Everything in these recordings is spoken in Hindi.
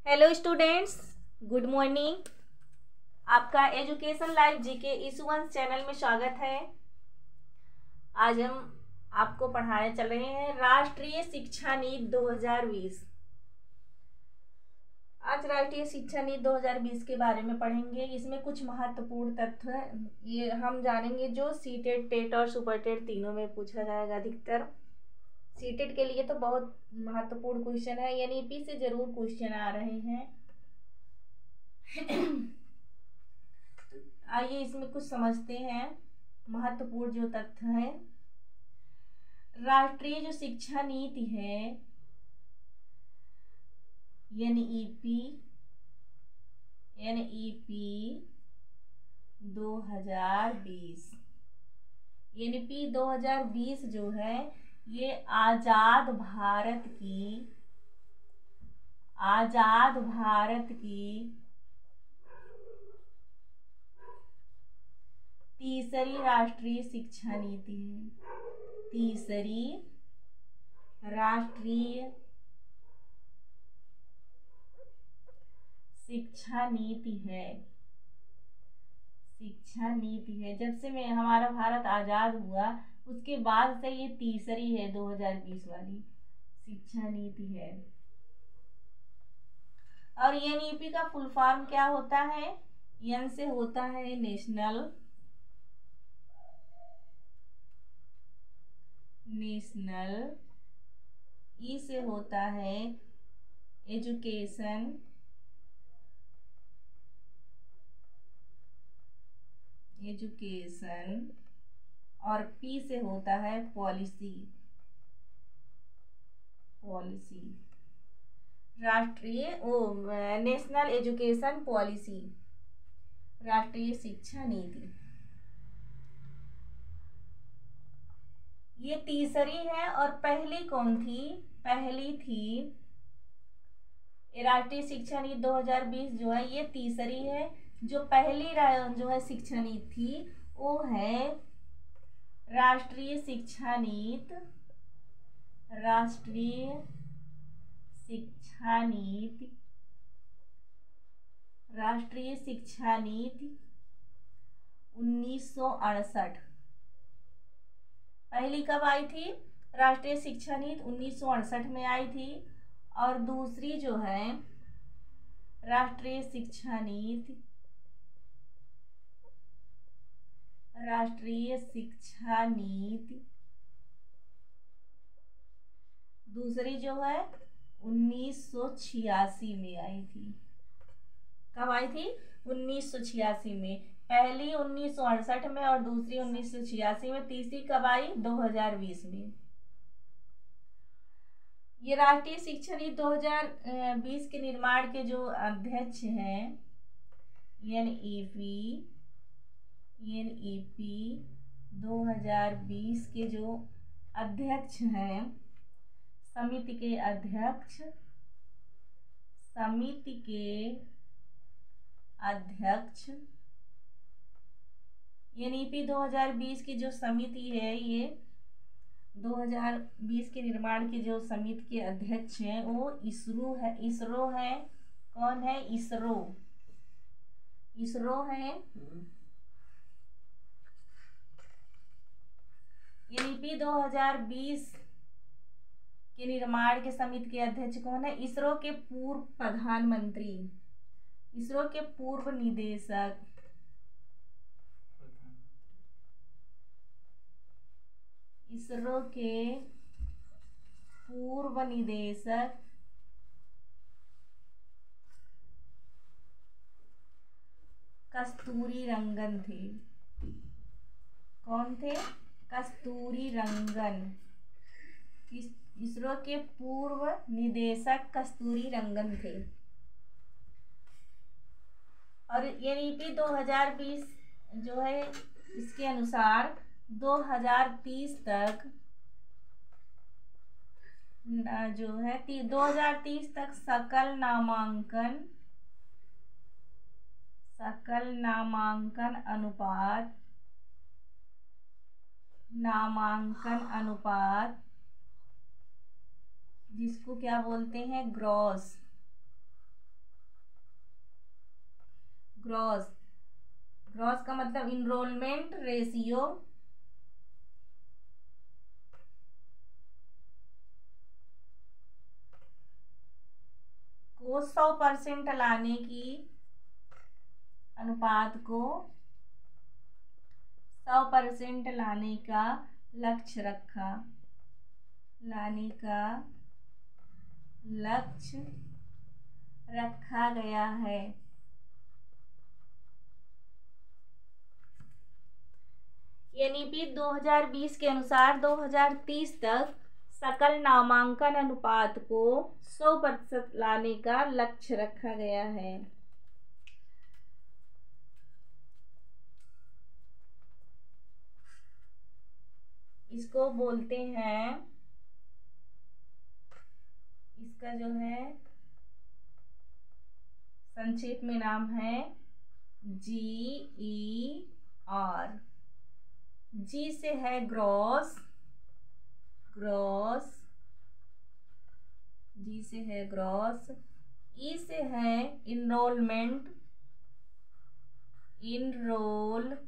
Hello students, good morning. आपका एजुकेशन लाइफ जीके इस वंश चैनल में स्वागत है। आज हम आपको पढ़ाने चल रहे हैं राष्ट्रीय शिक्षा नीति 2020। आज राष्ट्रीय शिक्षा नीति 2020 के बारे में पढ़ेंगे। इसमें कुछ महत्वपूर्ण तथ्य ये हम जानेंगे जो सीटेट, टेट और सुपर टेट तीनों में पूछा जाएगा। अधिकतर सीटेट के लिए तो बहुत महत्वपूर्ण क्वेश्चन है, एनईपी से जरूर क्वेश्चन आ रहे हैं। आइए इसमें कुछ समझते हैं महत्वपूर्ण जो तथ्य है। राष्ट्रीय जो शिक्षा नीति है एनईपी 2020 एनईपी 2020 जो है ये आजाद भारत की तीसरी राष्ट्रीय शिक्षा नीति है। तीसरी राष्ट्रीय शिक्षा नीति है। जब से मैं हमारा भारत आजाद हुआ उसके बाद से ये तीसरी है, 2020 वाली शिक्षा नीति है। और एनईपी का फुल फॉर्म क्या होता है? एन से होता है नेशनल, ई से होता है एजुकेशन, और पी से होता है पॉलिसी। राष्ट्रीय नेशनल एजुकेशन पॉलिसी, राष्ट्रीय शिक्षा नीति ये तीसरी है। और पहली कौन थी? पहली थी राष्ट्रीय शिक्षा नीति 2020 जो है ये तीसरी है। जो पहली जो है शिक्षा नीति थी वो है राष्ट्रीय शिक्षा नीति 1968। पहली कब आई थी? राष्ट्रीय शिक्षा नीति 1968 में आई थी। और दूसरी जो है राष्ट्रीय शिक्षा नीति दूसरी जो है 1986 में आई थी। कब आई थी? 1986 में। पहली 1968 में और दूसरी 1986 में। तीसरी कब आई? 2020 में। ये राष्ट्रीय शिक्षा नीति 2020 के निर्माण के जो अध्यक्ष हैं एनईपी 2020 के जो अध्यक्ष हैं, समिति के अध्यक्ष एनईपी 2020 की जो समिति है, ये 2020 के निर्माण की जो समिति के अध्यक्ष हैं वो इसरो है। कौन है? इसरो है। एनईपी 2020 के निर्माण के समिति के अध्यक्ष कौन है? इसरो के पूर्व प्रधानमंत्री, इसरो के पूर्व निदेशक, इसरो के पूर्व निदेशक कस्तूरी रंगन थे। कौन थे? कस्तूरी रंगन। इसरो के पूर्व निदेशक कस्तूरी रंगन थे। और एनईपी 2020 जो है इसके अनुसार 2030 तक जो है 2030 तक सकल नामांकन अनुपात जिसको क्या बोलते हैं? ग्रॉस ग्रॉस, ग्रॉस का मतलब इनरोलमेंट रेशियो, को 100% लाने की, अनुपात को 100% लाने का लक्ष्य रखा, लाने का लक्ष्य रखा गया है। एनईपी 2020 के अनुसार 2030 तक सकल नामांकन अनुपात को 100% लाने का लक्ष्य रखा गया है। इसको बोलते हैं, इसका जो है संक्षेप में नाम है GER। जी से है ग्रॉस, ग्रॉस, जी से है ग्रॉस, ई से है इनरोलमेंट, इनरोलमेंट,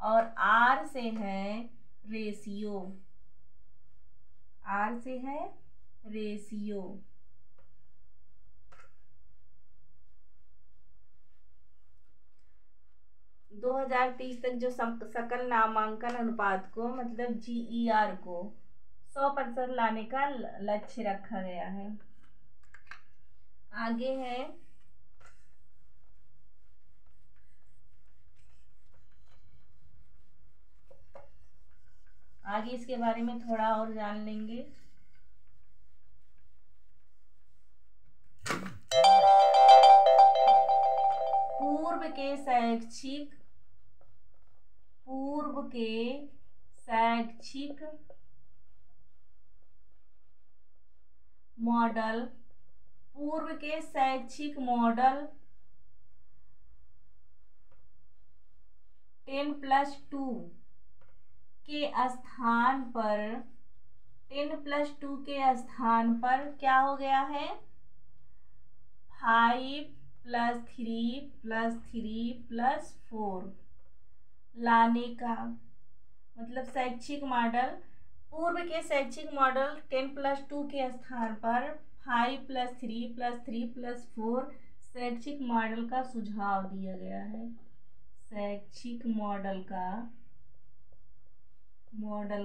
और आर से है रेशियो, आर से है रेशियो। दो 2030 तक जो सकल नामांकन अनुपात को मतलब GER को 100% लाने का लक्ष्य रखा गया है। आगे है आगे इसके बारे में थोड़ा और जान लेंगे। पूर्व के शैक्षिक मॉडल, पूर्व के शैक्षिक मॉडल 10+2 के स्थान पर 10+2 के स्थान पर क्या हो गया है, 5+3+3+4 लाने का मतलब शैक्षिक मॉडल, पूर्व के शैक्षिक मॉडल 10+2 के स्थान पर 5+3+3+4 शैक्षिक मॉडल का सुझाव दिया गया है। शैक्षिक मॉडल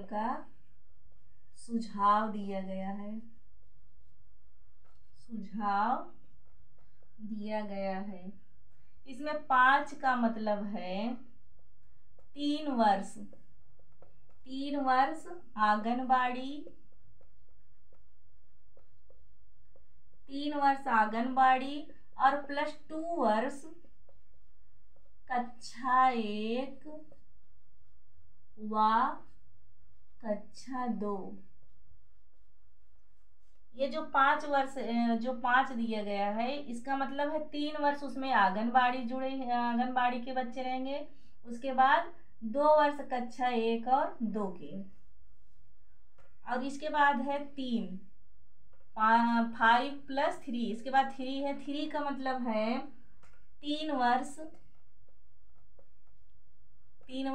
का सुझाव दिया गया है, सुझाव दिया गया है। इसमें 5 का मतलब है 3 वर्ष, 3 वर्ष आंगनबाड़ी, 3 वर्ष आंगनबाड़ी और +2 वर्ष कक्षा 1 व कक्षा 2। ये जो 5 वर्ष जो 5 दिया गया है इसका मतलब है 3 वर्ष उसमें आंगनबाड़ी आंगनबाड़ी के बच्चे रहेंगे, उसके बाद 2 वर्ष कक्षा 1 और 2 के, और इसके बाद है 5+3, इसके बाद 3 है, 3 का मतलब है 3 वर्ष 3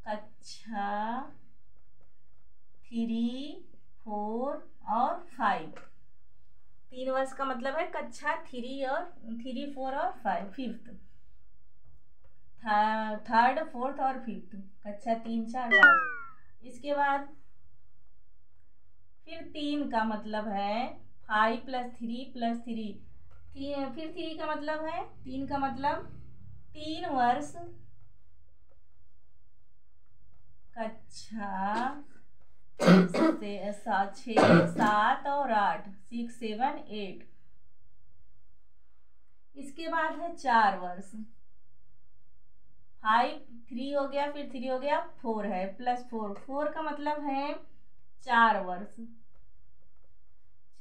कक्षा 3, 4 और 5। 3 वर्ष का मतलब है कक्षा 3 और 3, 4 और 5, फिफ्थ, थर्ड, फोर्थ और फिफ्थ, कक्षा 3, 4, 5। इसके बाद फिर 3 का मतलब है 5+3+3, फिर 3 का मतलब है 3 का मतलब 3 वर्ष कक्षा 6, 7 और 8, 6, 7, 8। इसके बाद है 4 वर्ष, 5, 3 हो गया, फिर 3 हो गया, 4 है, +4, 4 का मतलब है 4 वर्ष,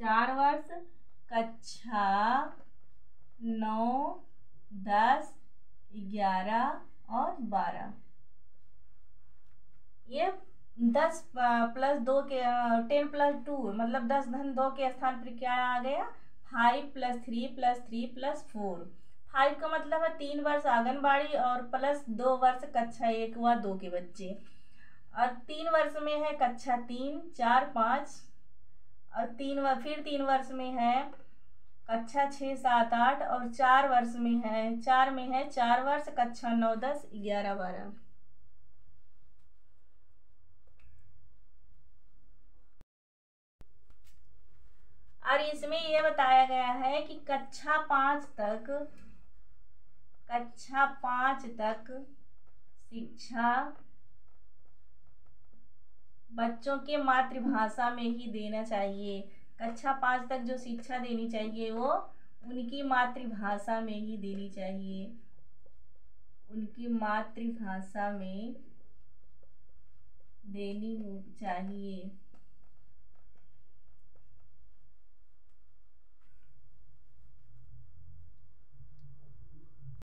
4 वर्ष कक्षा 9, 10, 11 और 12। ये 10+2 के 10+2 मतलब 10 धन 2 के स्थान पर क्या आ गया, 5+3+3+4। 5 का मतलब है 3 वर्ष आंगनबाड़ी और +2 वर्ष कक्षा 1 व 2 के बच्चे। और 3 वर्ष में है कक्षा 3, 4, 5। और फिर 3 वर्ष में है कक्षा 6, 7, 8। और 4 वर्ष में है 4 वर्ष कक्षा 9, 10, 11, 12। और इसमें यह बताया गया है कि कक्षा 5 तक शिक्षा बच्चों के मातृभाषा में ही देना चाहिए। कक्षा 5 तक जो शिक्षा देनी चाहिए वो उनकी मातृभाषा में ही देनी चाहिए, उनकी मातृभाषा में देनी चाहिए।